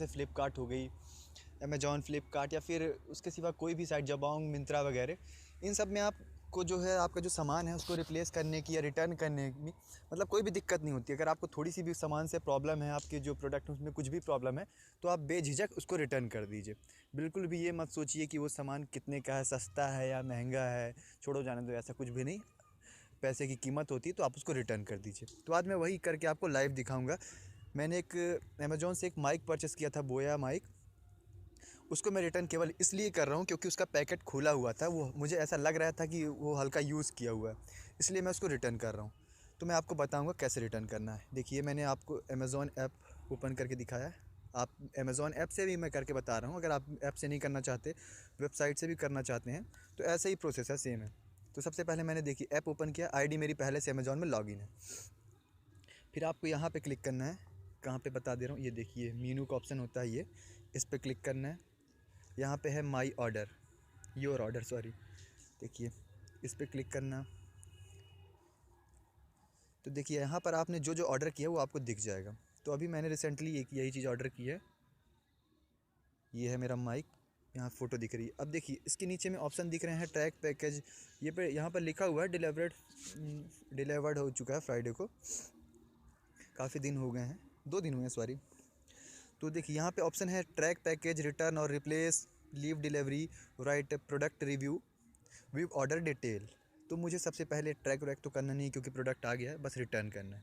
जैसे फ़्लिपकार्ट हो गई, अमेज़ॉन, फ़्लिपकार्ट या फिर उसके सिवा कोई भी साइट जबोंग, मिंत्रा वगैरह, इन सब में आपको जो है आपका जो सामान है उसको रिप्लेस करने की या रिटर्न करने की मतलब कोई भी दिक्कत नहीं होती। अगर आपको थोड़ी सी भी सामान से प्रॉब्लम है, आपके जो प्रोडक्ट है उसमें कुछ भी प्रॉब्लम है, तो आप बेझिझक उसको रिटर्न कर दीजिए। बिल्कुल भी ये मत सोचिए कि वो सामान कितने का है, सस्ता है या महंगा है, छोड़ो जाने दो, ऐसा कुछ भी नहीं। पैसे की कीमत होती है तो आप उसको रिटर्न कर दीजिए। तो आज मैं वही करके आपको लाइव दिखाऊंगा। मैंने एक अमेज़ॉन से एक माइक परचेस किया था, बोया माइक। उसको मैं रिटर्न केवल इसलिए कर रहा हूँ क्योंकि उसका पैकेट खुला हुआ था, वो मुझे ऐसा लग रहा था कि वो हल्का यूज़ किया हुआ है, इसलिए मैं उसको रिटर्न कर रहा हूँ। तो मैं आपको बताऊँगा कैसे रिटर्न करना है। देखिए, मैंने आपको अमेज़ॉन ऐप ओपन करके दिखाया है। आप अमेज़ॉन ऐप से भी मैं करके बता रहा हूँ, अगर आप ऐप से नहीं करना चाहते, वेबसाइट से भी करना चाहते हैं, तो ऐसा ही प्रोसेस है, सेम है। तो सबसे पहले मैंने देखिए ऐप ओपन किया, आईडी मेरी पहले से अमेज़ॉन में लॉगिन है। फिर आपको यहाँ पे क्लिक करना है, कहाँ पे बता दे रहा हूँ, ये देखिए मीनू का ऑप्शन होता है, ये इस पर क्लिक करना है। यहाँ पे है my order, your order sorry, देखिए इस पर क्लिक करना। तो देखिए यहाँ पर आपने जो जो ऑर्डर किया वो आपको दिख जाएगा। तो अभी मैंने रिसेंटली एक यही चीज़ ऑर्डर की है, ये है मेरा माइक, यहाँ फ़ोटो दिख रही है। अब देखिए इसके नीचे में ऑप्शन दिख रहे हैं, ट्रैक पैकेज, ये पे यहाँ पर लिखा हुआ है डिलीवर्ड हो चुका है फ्राइडे को, काफ़ी दिन हो गए हैं, 2 दिन हुए हैं सॉरी। तो देखिए यहाँ पे ऑप्शन है ट्रैक पैकेज, रिटर्न और replace, leave delivery, right product review, view order detail. तो मुझे सबसे पहले ट्रैक व्रैक तो करना नहीं है क्योंकि प्रोडक्ट आ गया है, बस रिटर्न करना है।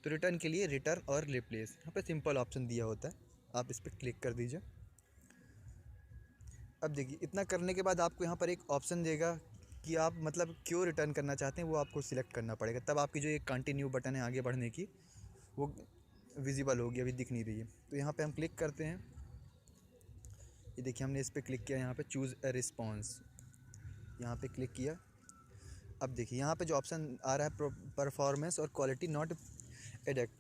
तो रिटर्न के लिए रिटर्न और रिप्लेस, यहाँ पे सिंपल ऑप्शन दिया होता है, आप इस पर क्लिक कर दीजिए। अब देखिए इतना करने के बाद आपको यहाँ पर एक ऑप्शन देगा कि आप मतलब क्यों रिटर्न करना चाहते हैं, वो आपको सिलेक्ट करना पड़ेगा। तब आपकी जो ये कंटिन्यू बटन है आगे बढ़ने की, वो विजिबल होगी, अभी दिख नहीं रही है। तो यहाँ पे हम क्लिक करते हैं, ये देखिए हमने इस पर क्लिक किया, यहाँ पे चूज़ अ रिस्पॉन्स, यहाँ पे क्लिक किया। अब देखिए यहाँ पे जो ऑप्शन आ रहा है परफॉर्मेंस और क्वालिटी नॉट एडेक्ट,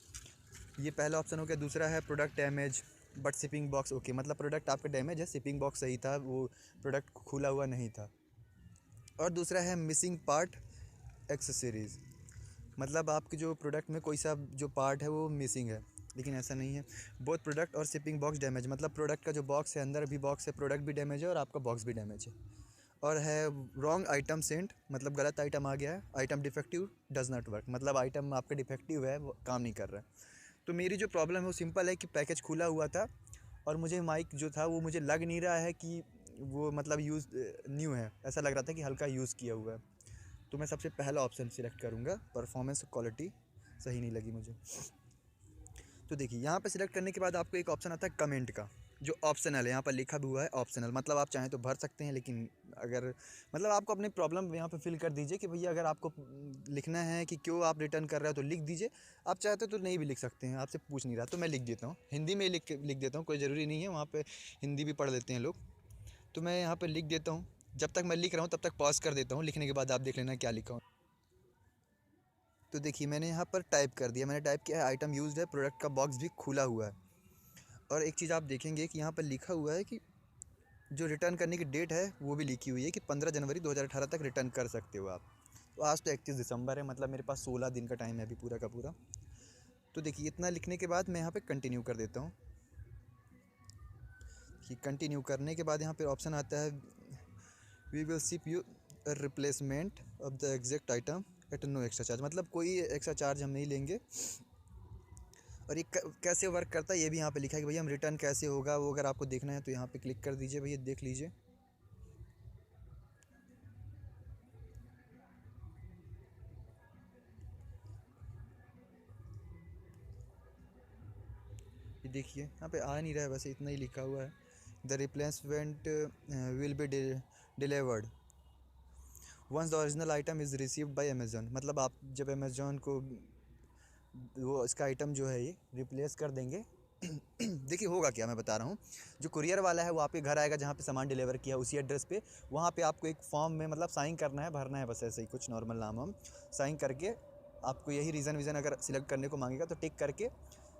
ये पहला ऑप्शन हो गया। दूसरा है product damage but shipping box okay, मतलब प्रोडक्ट आपका डैमेज है, शिपिंग बॉक्स सही था, वो प्रोडक्ट खुला हुआ नहीं था। और दूसरा है मिसिंग पार्ट एक्सेसरीज़, मतलब आपके जो प्रोडक्ट में कोई सा जो पार्ट है वो मिसिंग है, लेकिन ऐसा नहीं है। बोथ प्रोडक्ट और शिपिंग बॉक्स डैमेज, मतलब प्रोडक्ट का जो बॉक्स है, अंदर भी बॉक्स है, प्रोडक्ट भी डैमेज है और आपका बॉक्स भी डैमेज है। और है रॉन्ग आइटम सेंट, मतलब गलत आइटम आ गया है। Item defective does not work, मतलब आइटम आपका डिफेक्टिव है, वो काम नहीं कर रहा है। तो मेरी जो प्रॉब्लम है वो सिंपल है कि पैकेज खुला हुआ था और मुझे माइक जो था वो मुझे लग नहीं रहा है कि वो मतलब यूज़ न्यू है, ऐसा लग रहा था कि हल्का यूज़ किया हुआ है। तो मैं सबसे पहला ऑप्शन सिलेक्ट करूँगा, परफॉर्मेंस क्वालिटी सही नहीं लगी मुझे। तो देखिए यहाँ पे सिलेक्ट करने के बाद आपको एक ऑप्शन आता है कमेंट का, जो ऑप्शनल है, यहाँ पर लिखा भी हुआ है ऑप्शनल, मतलब आप चाहें तो भर सकते हैं, लेकिन अगर मतलब आपको अपनी प्रॉब्लम यहाँ पे फिल कर दीजिए कि भैया अगर आपको लिखना है कि क्यों आप रिटर्न कर रहे हो तो लिख दीजिए, आप चाहते हो तो नहीं भी लिख सकते हैं, आपसे पूछ नहीं रहा। तो मैं लिख देता हूँ, हिंदी में लिख देता हूँ, कोई ज़रूरी नहीं है, वहाँ पर हिंदी भी पढ़ लेते हैं लोग। तो मैं यहाँ पर लिख देता हूँ, जब तक मैं लिख रहा हूँ तब तक पॉज कर देता हूँ, लिखने के बाद आप देख लेना क्या लिखा हूँ। तो देखिए मैंने यहाँ पर टाइप कर दिया, मैंने टाइप किया है आइटम यूज्ड है, प्रोडक्ट का बॉक्स भी खुला हुआ है। और एक चीज़ आप देखेंगे कि यहाँ पर लिखा हुआ है कि जो रिटर्न करने की डेट है वो भी लिखी हुई है कि 15 जनवरी 2018 तक रिटर्न कर सकते हो आप। तो आज तो 31 दिसंबर है, मतलब मेरे पास 16 दिन का टाइम है अभी पूरा का पूरा। तो देखिए इतना लिखने के बाद मैं यहाँ पे कंटिन्यू कर देता हूँ कि कंटिन्यू करने के बाद यहाँ पे ऑप्शन आता है we will ship you replacement of the exact item at no extra charge, मतलब कोई एक्स्ट्रा चार्ज हम नहीं लेंगे। और ये कैसे वर्क करता है ये भी यहाँ पे लिखा है कि भैया हम रिटर्न कैसे होगा, वो अगर आपको देखना है तो यहाँ पे क्लिक कर दीजिए, भैया देख लीजिए। ये देखिए यहाँ पे आ नहीं रहा है, वैसे इतना ही लिखा हुआ है, the replacement will be delivered once the original item is received by Amazon, मतलब आप जब अमेज़न को वो इसका आइटम जो है ये रिप्लेस कर देंगे। देखिए होगा क्या, मैं बता रहा हूँ। जो कुरियर वाला है वो आपके घर आएगा जहाँ पे सामान डिलीवर किया उसी एड्रेस पे, वहाँ पे आपको एक फॉर्म में मतलब साइन करना है, भरना है, बस ऐसे ही कुछ नॉर्मल नाम हम साइन करके, आपको यही रीज़न वीज़न अगर सिलेक्ट करने को मांगेगा तो टिक करके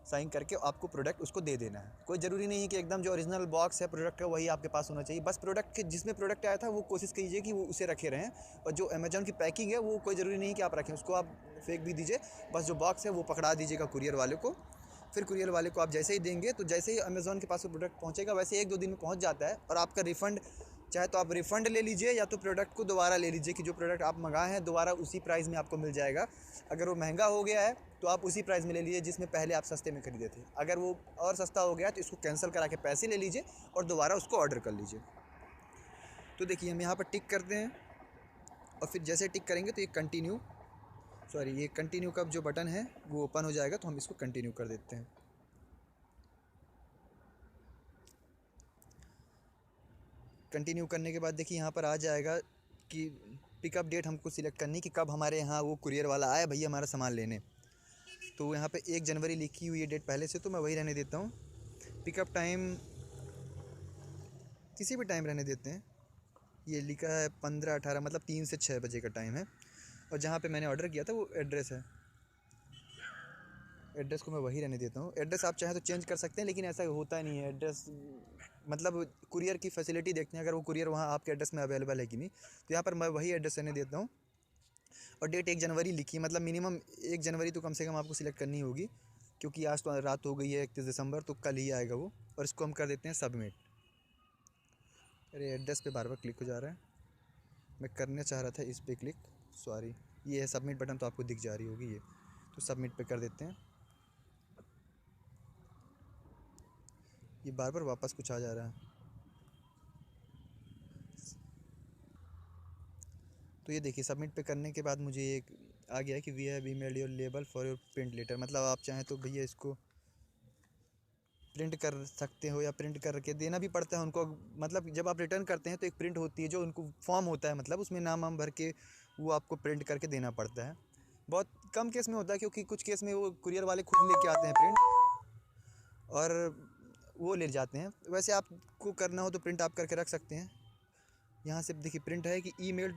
साइन करके आपको प्रोडक्ट उसको दे देना है। कोई ज़रूरी नहीं है कि एकदम जो ओरिजिनल बॉक्स है प्रोडक्ट का वही आपके पास होना चाहिए, बस प्रोडक्ट के जिसमें प्रोडक्ट आया था वो कोशिश कीजिए कि वो उसे रखे रहें। और जो अमेज़न की पैकिंग है वो कोई ज़रूरी नहीं कि आप रखें, उसको आप फेंक भी दीजिए, बस जो बॉक्स है वो पकड़ा दीजिएगा कुरियर वाले को, फिर कुरियर वाले को आप जैसे ही देंगे तो जैसे ही अमेज़ॉन के पास वो प्रोडक्ट पहुंचेगा वैसे 1-2 दिन में पहुंच जाता है, और आपका रिफ़ंड, चाहे तो आप रिफ़ंड ले लीजिए या तो प्रोडक्ट को दोबारा ले लीजिए कि जो प्रोडक्ट आप मंगाए हैं दोबारा उसी प्राइस में आपको मिल जाएगा। अगर वो महंगा हो गया है तो आप उसी प्राइस में ले लीजिए जिसमें पहले आप सस्ते में खरीदे थे। अगर वो और सस्ता हो गया तो इसको कैंसिल करा के पैसे ले लीजिए और दोबारा उसको ऑर्डर कर लीजिए। तो देखिए हम यहाँ पर टिक करते हैं, और फिर जैसे टिक करेंगे तो ये कंटिन्यू का जो बटन है वो ओपन हो जाएगा, तो हम इसको कंटिन्यू कर देते हैं। कंटिन्यू करने के बाद देखिए यहाँ पर आ जाएगा कि पिकअप डेट हमको सिलेक्ट करनी कि कब हमारे यहाँ वो कुरियर वाला आए भैया हमारा सामान लेने। तो यहाँ पे 1 जनवरी लिखी हुई है डेट पहले से, तो मैं वही रहने देता हूँ। पिकअप टाइम किसी भी टाइम रहने देते हैं, ये लिखा है 15-18 मतलब 3 से 6 बजे का टाइम है। और जहाँ पे मैंने ऑर्डर किया था वो एड्रेस है, एड्रेस को मैं वही रहने देता हूँ। एड्रेस आप चाहें तो चेंज कर सकते हैं, लेकिन ऐसा होता नहीं है। एड्रेस मतलब कुरियर की फैसिलिटी देखते हैं, अगर वो कुरियर वहाँ आपके एड्रेस में अवेलेबल है कि नहीं। तो यहाँ पर मैं वही एड्रेस रहने देता हूँ। और डेट 1 जनवरी लिखी है, मतलब मिनिमम 1 जनवरी तो कम से कम आपको सिलेक्ट करनी होगी, क्योंकि आज तो रात हो गई है 31 दिसंबर, तो कल ही आएगा वो। और इसको हम कर देते हैं सबमिट। अरे एड्रेस पे बार बार क्लिक हो जा रहा है, मैं करना चाह रहा था इस पर क्लिक, सॉरी। ये है सबमिट बटन, तो आपको दिख जा रही होगी ये, तो सबमिट पे कर देते हैं। ये बार बार वापस कुछ आ जा रहा है। तो ये देखिए सबमिट पे करने के बाद मुझे एक आ गया है कि we have emailed your label for your print letter. मतलब आप चाहें तो भैया इसको प्रिंट कर सकते हो या प्रिंट करके देना भी पड़ता है उनको। मतलब जब आप रिटर्न करते हैं तो एक प्रिंट होती है जो उनको फॉर्म होता है, मतलब उसमें नाम वाम भर के वो आपको प्रिंट करके देना पड़ता है। बहुत कम केस में होता है, क्योंकि कुछ केस में वो कुरियर वाले खुद लेके आते हैं प्रिंट और वो ले जाते हैं। वैसे आपको करना हो तो प्रिंट आप करके रख सकते हैं। यहाँ से देखिए प्रिंट है कि email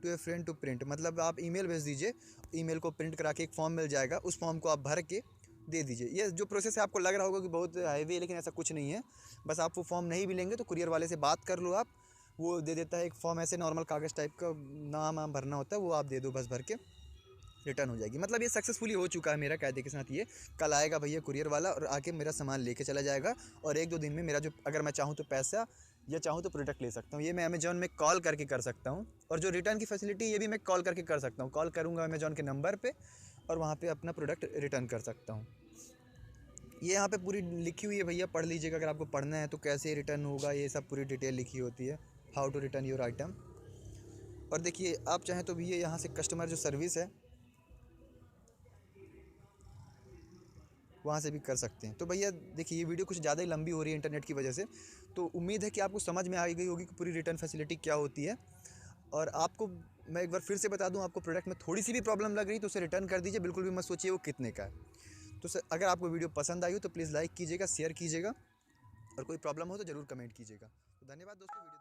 to a friend to print, मतलब आप ईमेल भेज दीजिए, ईमेल को प्रिंट करा के एक फॉर्म मिल जाएगा, उस फॉर्म को आप भर के दे दीजिए। ये जो प्रोसेस है आपको लग रहा होगा कि बहुत हैवी है, लेकिन ऐसा कुछ नहीं है। बस आप वो फॉर्म नहीं भी लेंगे तो कुरियर वाले से बात कर लो आप, वो दे देता है एक फॉर्म, ऐसे नॉर्मल कागज़ टाइप का, नाम वाम भरना होता है, वो आप दे दो बस, भर के रिटर्न हो जाएगी। मतलब ये सक्सेसफुली हो चुका है मेरा कायदे के साथ। ये कल आएगा भैया कुरियर वाला और आके मेरा सामान लेके चला जाएगा, और 1-2 दिन में मेरा जो, अगर मैं चाहूँ तो पैसा या चाहूँ तो प्रोडक्ट ले सकता हूँ। ये मैं अमेज़ॉन में कॉल करके कर सकता हूँ। और जो रिटर्न की फैसिलिटी ये भी मैं कॉल करके कर सकता हूँ। कॉल करूँगा अमेज़ॉन के नंबर पे और वहाँ पे अपना प्रोडक्ट रिटर्न कर सकता हूँ। ये यहाँ पे पूरी लिखी हुई है भैया, पढ़ लीजिएगा अगर आपको पढ़ना है तो, कैसे रिटर्न होगा ये सब पूरी डिटेल लिखी होती है, how to return your item. और देखिए आप चाहें तो भैया यहाँ से कस्टमर जो सर्विस है वहाँ से भी कर सकते हैं। तो भैया देखिए ये वीडियो कुछ ज़्यादा ही लंबी हो रही है इंटरनेट की वजह से, तो उम्मीद है कि आपको समझ में आ गई होगी कि पूरी रिटर्न फैसिलिटी क्या होती है। और आपको मैं एक बार फिर से बता दूं, आपको प्रोडक्ट में थोड़ी सी भी प्रॉब्लम लग रही तो उसे रिटर्न कर दीजिए, बिल्कुल भी मत सोचिए वो कितने का है। तो सर अगर आपको वीडियो पसंद आई हो तो प्लीज़ लाइक कीजिएगा, शेयर कीजिएगा, और कोई प्रॉब्लम हो तो ज़रूर कमेंट कीजिएगा। तो धन्यवाद दोस्तों, वीडियो